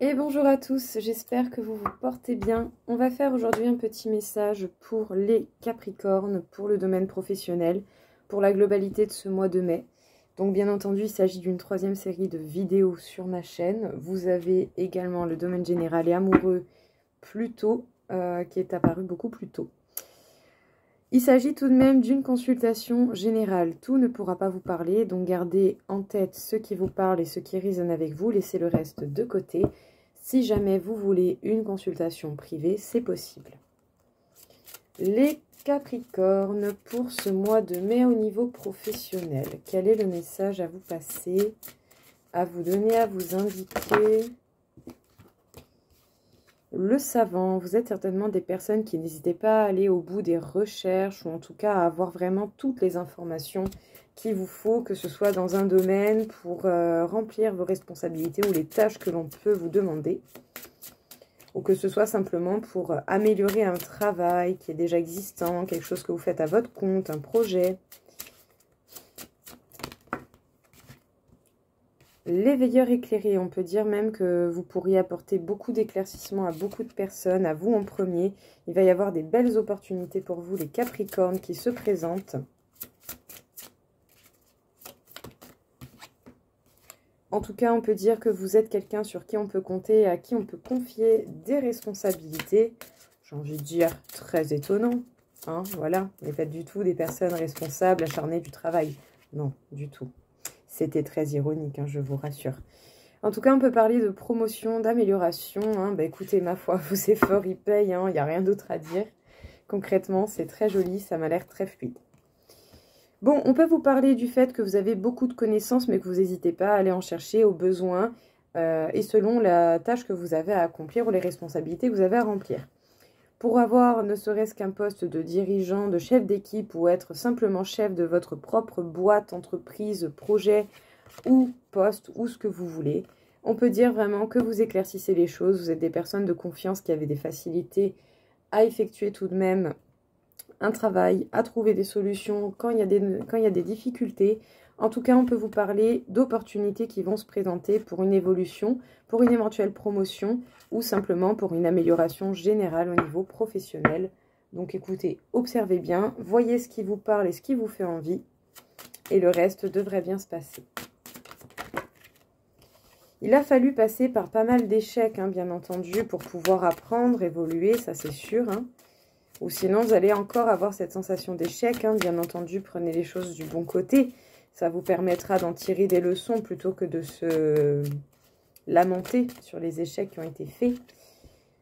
Et bonjour à tous, j'espère que vous vous portez bien. On va faire aujourd'hui un petit message pour les Capricornes, pour le domaine professionnel, pour la globalité de ce mois de mai. Donc bien entendu, il s'agit d'une troisième série de vidéos sur ma chaîne. Vous avez également le domaine général et amoureux plus tôt, qui est apparu beaucoup plus tôt. Il s'agit tout de même d'une consultation générale. Tout ne pourra pas vous parler, donc gardez en tête ce qui vous parle et ce qui résonne avec vous. Laissez le reste de côté. Si jamais vous voulez une consultation privée, c'est possible. Les Capricornes, pour ce mois de mai au niveau professionnel, quel est le message à vous passer, à vous donner, à vous indiquer? Le savant, vous êtes certainement des personnes qui n'hésitez pas à aller au bout des recherches ou en tout cas à avoir vraiment toutes les informations qu'il vous faut, que ce soit dans un domaine pour remplir vos responsabilités ou les tâches que l'on peut vous demander, ou que ce soit simplement pour améliorer un travail qui est déjà existant, quelque chose que vous faites à votre compte, un projet. L'éveilleur éclairé, on peut dire même que vous pourriez apporter beaucoup d'éclaircissements à beaucoup de personnes, à vous en premier. Il va y avoir des belles opportunités pour vous, les Capricornes, qui se présentent. En tout cas, on peut dire que vous êtes quelqu'un sur qui on peut compter et à qui on peut confier des responsabilités. J'ai envie de dire très étonnant. Hein, voilà, vous n'êtes pas du tout des personnes responsables, acharnées du travail. Non, du tout. C'était très ironique, hein, je vous rassure. En tout cas, on peut parler de promotion, d'amélioration. Hein. Bah, écoutez, ma foi, vos efforts, ils payent. Il n'y a rien d'autre à dire. Concrètement, c'est très joli. Ça m'a l'air très fluide. Bon, on peut vous parler du fait que vous avez beaucoup de connaissances, mais que vous n'hésitez pas à aller en chercher au besoin et selon la tâche que vous avez à accomplir ou les responsabilités que vous avez à remplir. Pour avoir ne serait-ce qu'un poste de dirigeant, de chef d'équipe ou être simplement chef de votre propre boîte, entreprise, projet ou poste ou ce que vous voulez, on peut dire vraiment que vous éclaircissez les choses. Vous êtes des personnes de confiance qui avaient des facilités à effectuer tout de même un travail, à trouver des solutions quand il y a des difficultés. En tout cas, on peut vous parler d'opportunités qui vont se présenter pour une évolution, pour une éventuelle promotion ou simplement pour une amélioration générale au niveau professionnel. Donc écoutez, observez bien, voyez ce qui vous parle et ce qui vous fait envie et le reste devrait bien se passer. Il a fallu passer par pas mal d'échecs, hein, bien entendu, pour pouvoir apprendre, évoluer, ça c'est sûr, hein. Ou sinon, vous allez encore avoir cette sensation d'échec. Hein. Bien entendu, prenez les choses du bon côté. Ça vous permettra d'en tirer des leçons plutôt que de se lamenter sur les échecs qui ont été faits.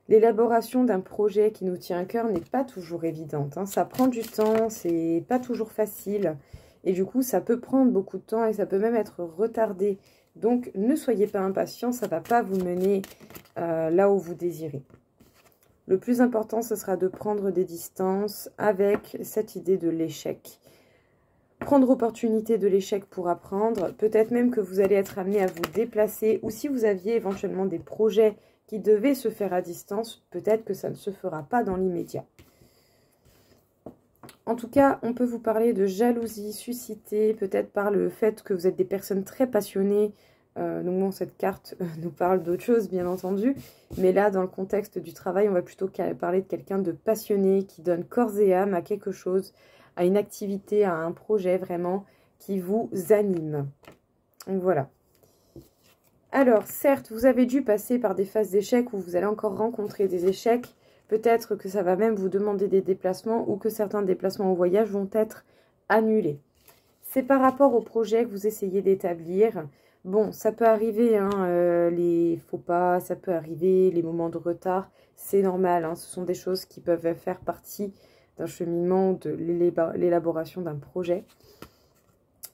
L'élaboration d'un projet qui nous tient à cœur n'est pas toujours évidente. Hein. Ça prend du temps, c'est pas toujours facile. Et du coup, ça peut prendre beaucoup de temps et ça peut même être retardé. Donc, ne soyez pas impatients, ça ne va pas vous mener là où vous désirez. Le plus important, ce sera de prendre des distances avec cette idée de l'échec. Prendre opportunité de l'échec pour apprendre. Peut-être même que vous allez être amené à vous déplacer. Ou si vous aviez éventuellement des projets qui devaient se faire à distance, peut-être que ça ne se fera pas dans l'immédiat. En tout cas, on peut vous parler de jalousie suscitée, peut-être par le fait que vous êtes des personnes très passionnées. Donc bon, cette carte nous parle d'autre chose, bien entendu. Mais là, dans le contexte du travail, on va plutôt parler de quelqu'un de passionné, qui donne corps et âme à quelque chose, à une activité, à un projet vraiment qui vous anime. Donc voilà. Alors, certes, vous avez dû passer par des phases d'échecs où vous allez encore rencontrer des échecs. Peut-être que ça va même vous demander des déplacements ou que certains déplacements au voyage vont être annulés. C'est par rapport au projet que vous essayez d'établir. Bon, ça peut arriver, hein, les faux pas, ça peut arriver, les moments de retard, c'est normal. Hein, ce sont des choses qui peuvent faire partie d'un cheminement, de l'élaboration d'un projet.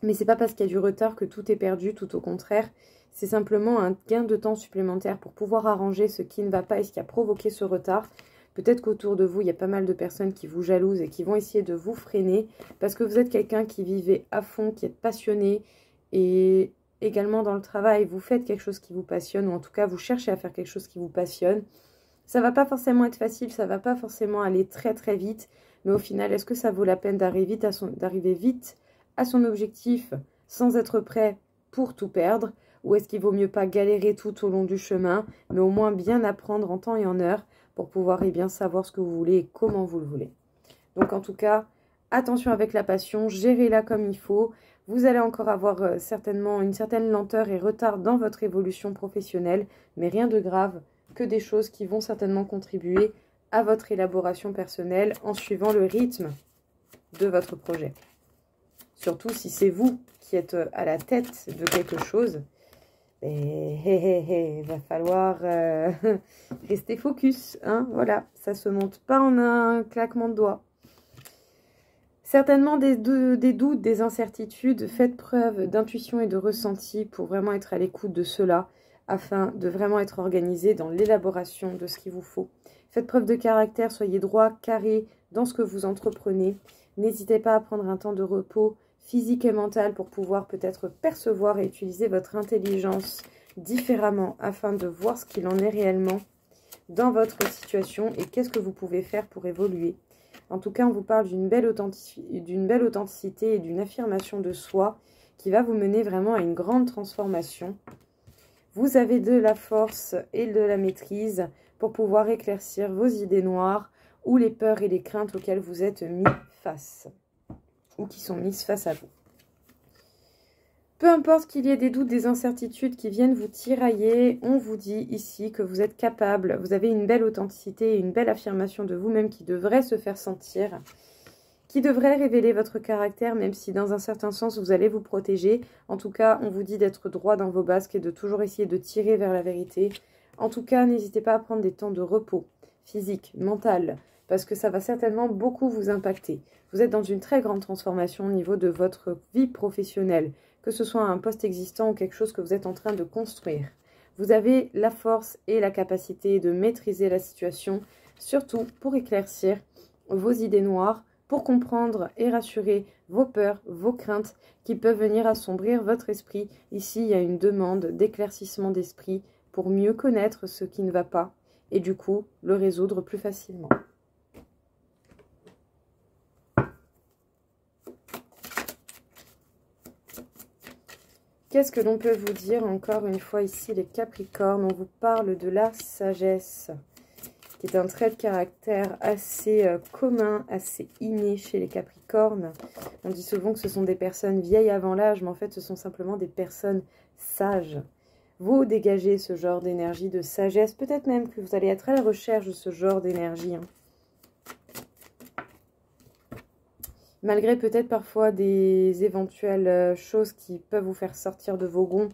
Mais c'est pas parce qu'il y a du retard que tout est perdu, tout au contraire. C'est simplement un gain de temps supplémentaire pour pouvoir arranger ce qui ne va pas et ce qui a provoqué ce retard. Peut-être qu'autour de vous, il y a pas mal de personnes qui vous jalousent et qui vont essayer de vous freiner parce que vous êtes quelqu'un qui vivait à fond, qui est passionné et également dans le travail, vous faites quelque chose qui vous passionne ou en tout cas, vous cherchez à faire quelque chose qui vous passionne. Ça va pas forcément être facile, ça va pas forcément aller très très vite, mais au final, est-ce que ça vaut la peine d'arriver vite à son objectif sans être prêt pour tout perdre? ou est-ce qu'il vaut mieux pas galérer tout au long du chemin, mais au moins bien apprendre en temps et en heure pour pouvoir bien savoir ce que vous voulez et comment vous le voulez. Donc en tout cas, attention avec la passion, gérez-la comme il faut. Vous allez encore avoir certainement une certaine lenteur et retard dans votre évolution professionnelle, mais rien de grave, que des choses qui vont certainement contribuer à votre élaboration personnelle en suivant le rythme de votre projet. Surtout si c'est vous qui êtes à la tête de quelque chose, il va falloir rester focus. Hein, voilà, ça se monte pas en un claquement de doigts. Certainement des doutes, des incertitudes, faites preuve d'intuition et de ressenti pour vraiment être à l'écoute de cela, afin de vraiment être organisé dans l'élaboration de ce qu'il vous faut. Faites preuve de caractère, soyez droit, carré dans ce que vous entreprenez. N'hésitez pas à prendre un temps de repos physique et mental pour pouvoir peut-être percevoir et utiliser votre intelligence différemment afin de voir ce qu'il en est réellement dans votre situation et qu'est-ce que vous pouvez faire pour évoluer. En tout cas, on vous parle d'une belle authenticité et d'une affirmation de soi qui va vous mener vraiment à une grande transformation. Vous avez de la force et de la maîtrise pour pouvoir éclaircir vos idées noires ou les peurs et les craintes auxquelles vous êtes mis face ou qui sont mises face à vous. Peu importe qu'il y ait des doutes, des incertitudes qui viennent vous tirailler, on vous dit ici que vous êtes capable, vous avez une belle authenticité et une belle affirmation de vous-même qui devrait se faire sentir, qui devrait révéler votre caractère, même si dans un certain sens vous allez vous protéger. En tout cas, on vous dit d'être droit dans vos basques et de toujours essayer de tirer vers la vérité. En tout cas, n'hésitez pas à prendre des temps de repos physique, mental, parce que ça va certainement beaucoup vous impacter. Vous êtes dans une très grande transformation au niveau de votre vie professionnelle, que ce soit un poste existant ou quelque chose que vous êtes en train de construire. Vous avez la force et la capacité de maîtriser la situation, surtout pour éclaircir vos idées noires, pour comprendre et rassurer vos peurs, vos craintes qui peuvent venir assombrir votre esprit. Ici, il y a une demande d'éclaircissement d'esprit pour mieux connaître ce qui ne va pas et du coup, le résoudre plus facilement. Qu'est-ce que l'on peut vous dire encore une fois ici, les Capricornes? On vous parle de la sagesse, qui est un trait de caractère assez commun, assez inné chez les Capricornes. On dit souvent que ce sont des personnes vieilles avant l'âge, mais en fait, ce sont simplement des personnes sages. Vous dégagez ce genre d'énergie de sagesse, peut-être même que vous allez être à la recherche de ce genre d'énergie. Malgré peut-être parfois des éventuelles choses qui peuvent vous faire sortir de vos gonds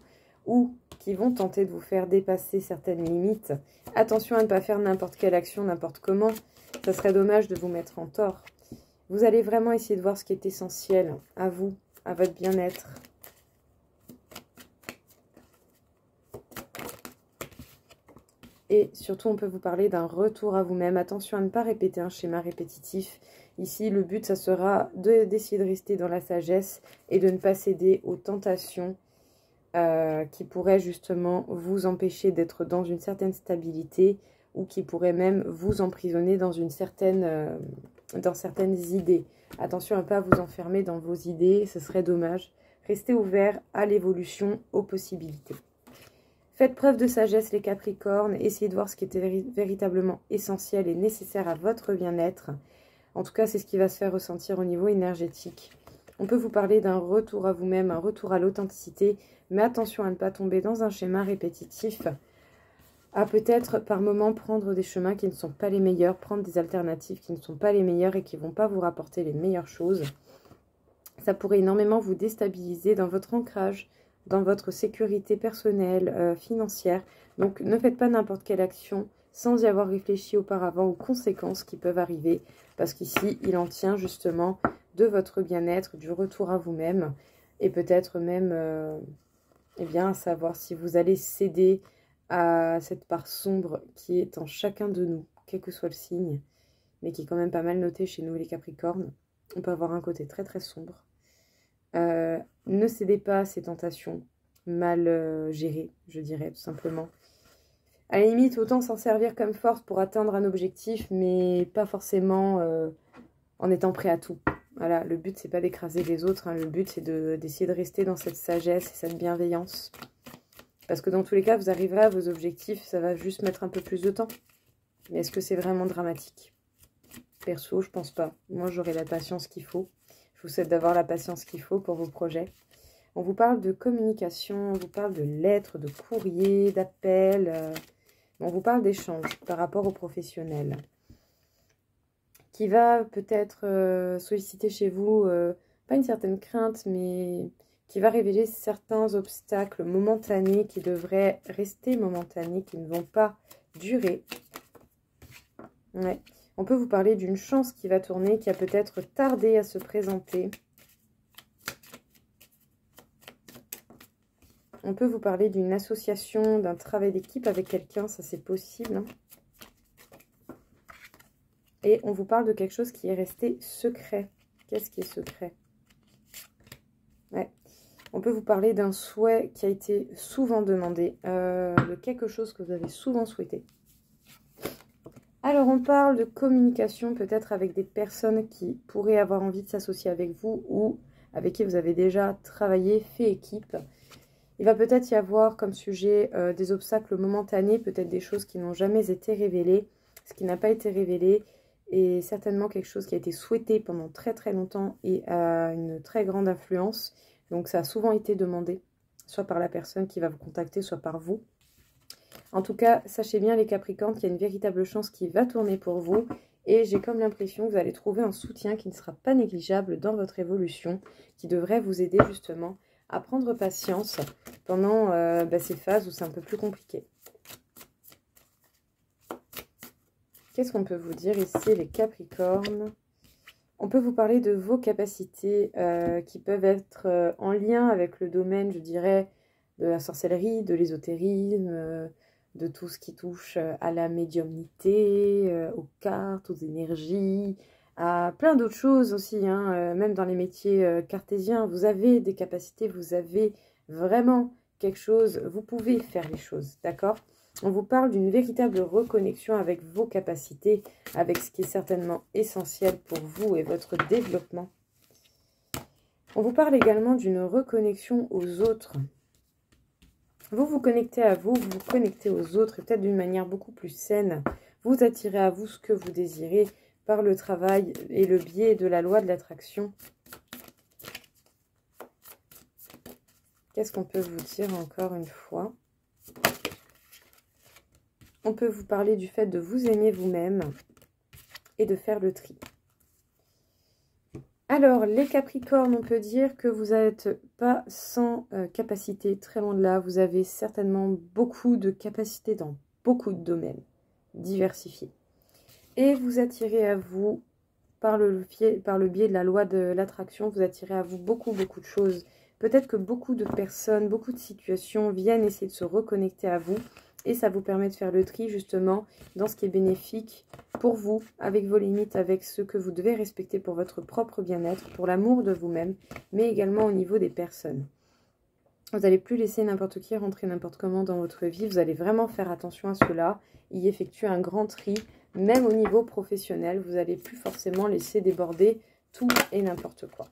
ou qui vont tenter de vous faire dépasser certaines limites. Attention à ne pas faire n'importe quelle action, n'importe comment. Ça serait dommage de vous mettre en tort. Vous allez vraiment essayer de voir ce qui est essentiel à vous, à votre bien-être. Et surtout, on peut vous parler d'un retour à vous-même. Attention à ne pas répéter un schéma répétitif. Ici, le but, ça sera d'essayer de rester dans la sagesse et de ne pas céder aux tentations qui pourraient justement vous empêcher d'être dans une certaine stabilité ou qui pourraient même vous emprisonner dans certaines idées. Attention à ne pas vous enfermer dans vos idées, ce serait dommage. Restez ouvert à l'évolution, aux possibilités. Faites preuve de sagesse les Capricornes, essayez de voir ce qui est véritablement essentiel et nécessaire à votre bien-être. En tout cas, c'est ce qui va se faire ressentir au niveau énergétique. On peut vous parler d'un retour à vous-même, un retour à l'authenticité, mais attention à ne pas tomber dans un schéma répétitif, à peut-être par moment prendre des chemins qui ne sont pas les meilleurs, prendre des alternatives qui ne sont pas les meilleures et qui ne vont pas vous rapporter les meilleures choses. Ça pourrait énormément vous déstabiliser dans votre ancrage, dans votre sécurité personnelle, financière. Donc ne faites pas n'importe quelle action sans y avoir réfléchi auparavant aux conséquences qui peuvent arriver. Parce qu'ici, il en tient justement de votre bien-être, du retour à vous-même. Et peut-être même, eh bien, à savoir si vous allez céder à cette part sombre qui est en chacun de nous, quel que soit le signe, mais qui est quand même pas mal noté chez nous les Capricornes. On peut avoir un côté très très sombre. Ne cédez pas à ces tentations mal gérées, je dirais tout simplement. À la limite, autant s'en servir comme force pour atteindre un objectif, mais pas forcément en étant prêt à tout. Voilà, le but, c'est pas d'écraser les autres, hein. Le but, c'est d'essayer de rester dans cette sagesse et cette bienveillance. Parce que dans tous les cas, vous arriverez à vos objectifs, ça va juste mettre un peu plus de temps. Mais est-ce que c'est vraiment dramatique? Perso, je pense pas. Moi, j'aurai la patience qu'il faut. Je vous souhaite d'avoir la patience qu'il faut pour vos projets. On vous parle de communication, on vous parle de lettres, de courriers, d'appels. On vous parle d'échanges par rapport aux professionnels. Qui va peut-être solliciter chez vous, pas une certaine crainte, mais qui va révéler certains obstacles momentanés qui devraient rester momentanés, qui ne vont pas durer. Ouais. On peut vous parler d'une chance qui va tourner, qui a peut-être tardé à se présenter. On peut vous parler d'une association, d'un travail d'équipe avec quelqu'un, ça c'est possible. Hein. Et on vous parle de quelque chose qui est resté secret. Qu'est-ce qui est secret? Ouais. On peut vous parler d'un souhait qui a été souvent demandé, de quelque chose que vous avez souvent souhaité. Alors, on parle de communication peut-être avec des personnes qui pourraient avoir envie de s'associer avec vous ou avec qui vous avez déjà travaillé, fait équipe. Il va peut-être y avoir comme sujet des obstacles momentanés, peut-être des choses qui n'ont jamais été révélées, ce qui n'a pas été révélé, et certainement quelque chose qui a été souhaité pendant très très longtemps et a une très grande influence. Donc ça a souvent été demandé, soit par la personne qui va vous contacter, soit par vous. En tout cas, sachez bien les Capricornes qu'il y a une véritable chance qui va tourner pour vous. Et j'ai comme l'impression que vous allez trouver un soutien qui ne sera pas négligeable dans votre évolution, qui devrait vous aider justement à prendre patience pendant ces phases où c'est un peu plus compliqué. Qu'est-ce qu'on peut vous dire ici, les Capricornes? On peut vous parler de vos capacités qui peuvent être en lien avec le domaine, je dirais, de la sorcellerie, de l'ésotérisme, de tout ce qui touche à la médiumnité, aux cartes, aux énergies, à plein d'autres choses aussi, hein, même dans les métiers cartésiens. Vous avez des capacités, vous avez vraiment quelque chose, vous pouvez faire les choses, d'accord? On vous parle d'une véritable reconnexion avec vos capacités, avec ce qui est certainement essentiel pour vous et votre développement. On vous parle également d'une reconnexion aux autres. Vous vous connectez à vous, vous vous connectez aux autres, et peut-être d'une manière beaucoup plus saine. Vous attirez à vous ce que vous désirez par le travail et le biais de la loi de l'attraction. Qu'est-ce qu'on peut vous dire encore une fois ? On peut vous parler du fait de vous aimer vous-même et de faire le tri. Alors, les Capricornes, on peut dire que vous n'êtes pas sans capacité, très loin de là. Vous avez certainement beaucoup de capacités dans beaucoup de domaines diversifiés. Et vous attirez à vous, par le biais de la loi de l'attraction, vous attirez à vous beaucoup de choses. Peut-être que beaucoup de personnes, beaucoup de situations viennent essayer de se reconnecter à vous. Et ça vous permet de faire le tri justement dans ce qui est bénéfique pour vous, avec vos limites, avec ce que vous devez respecter pour votre propre bien-être, pour l'amour de vous-même, mais également au niveau des personnes. Vous n'allez plus laisser n'importe qui rentrer n'importe comment dans votre vie. Vous allez vraiment faire attention à cela, y effectuer un grand tri, même au niveau professionnel. Vous n'allez plus forcément laisser déborder tout et n'importe quoi.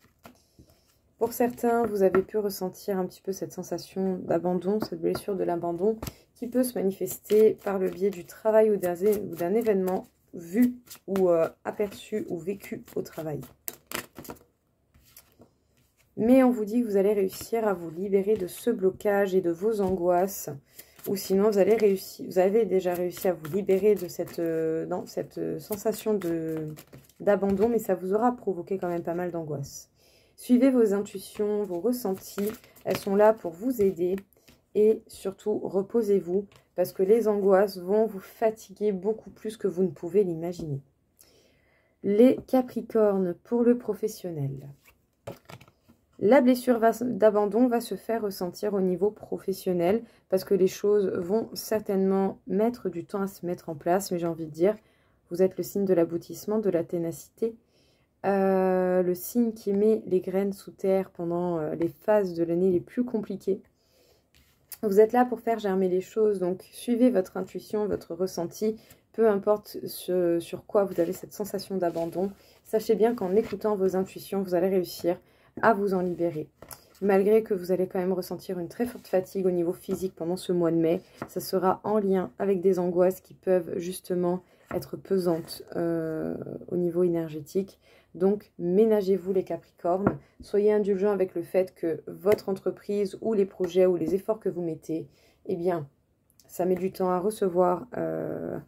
Pour certains, vous avez pu ressentir un petit peu cette sensation d'abandon, cette blessure de l'abandon qui peut se manifester par le biais du travail ou d'un événement vu ou aperçu ou vécu au travail. Mais on vous dit que vous allez réussir à vous libérer de ce blocage et de vos angoisses. Ou sinon, vous avez déjà réussi à vous libérer de cette sensation d'abandon, mais ça vous aura provoqué quand même pas mal d'angoisse. Suivez vos intuitions, vos ressentis, elles sont là pour vous aider. Et surtout, reposez-vous parce que les angoisses vont vous fatiguer beaucoup plus que vous ne pouvez l'imaginer. Les Capricornes, pour le professionnel. La blessure d'abandon va se faire ressentir au niveau professionnel parce que les choses vont certainement mettre du temps à se mettre en place. Mais j'ai envie de dire, vous êtes le signe de l'aboutissement, de la ténacité. Le signe qui met les graines sous terre pendant les phases de l'année les plus compliquées. Vous êtes là pour faire germer les choses, donc suivez votre intuition, votre ressenti, peu importe sur quoi vous avez cette sensation d'abandon. Sachez bien qu'en écoutant vos intuitions, vous allez réussir à vous en libérer. malgré que vous allez quand même ressentir une très forte fatigue au niveau physique pendant ce mois de mai, ça sera en lien avec des angoisses qui peuvent justement être pesantes au niveau énergétique. Donc, ménagez-vous les Capricornes, soyez indulgents avec le fait que votre entreprise ou les projets ou les efforts que vous mettez, eh bien, ça met du temps à recevoir un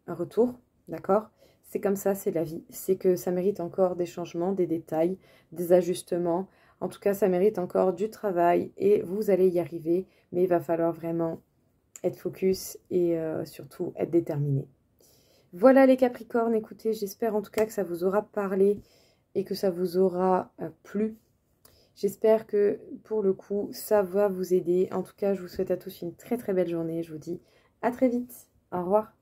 retour, d'accord? C'est comme ça, c'est la vie. C'est que ça mérite encore des changements, des détails, des ajustements. En tout cas, ça mérite encore du travail et vous allez y arriver. Mais il va falloir vraiment être focus et surtout être déterminé. Voilà les Capricornes, écoutez, j'espère en tout cas que ça vous aura parlé et que ça vous aura plu. J'espère que pour le coup, ça va vous aider. En tout cas, je vous souhaite à tous une très très belle journée. Je vous dis à très vite. Au revoir.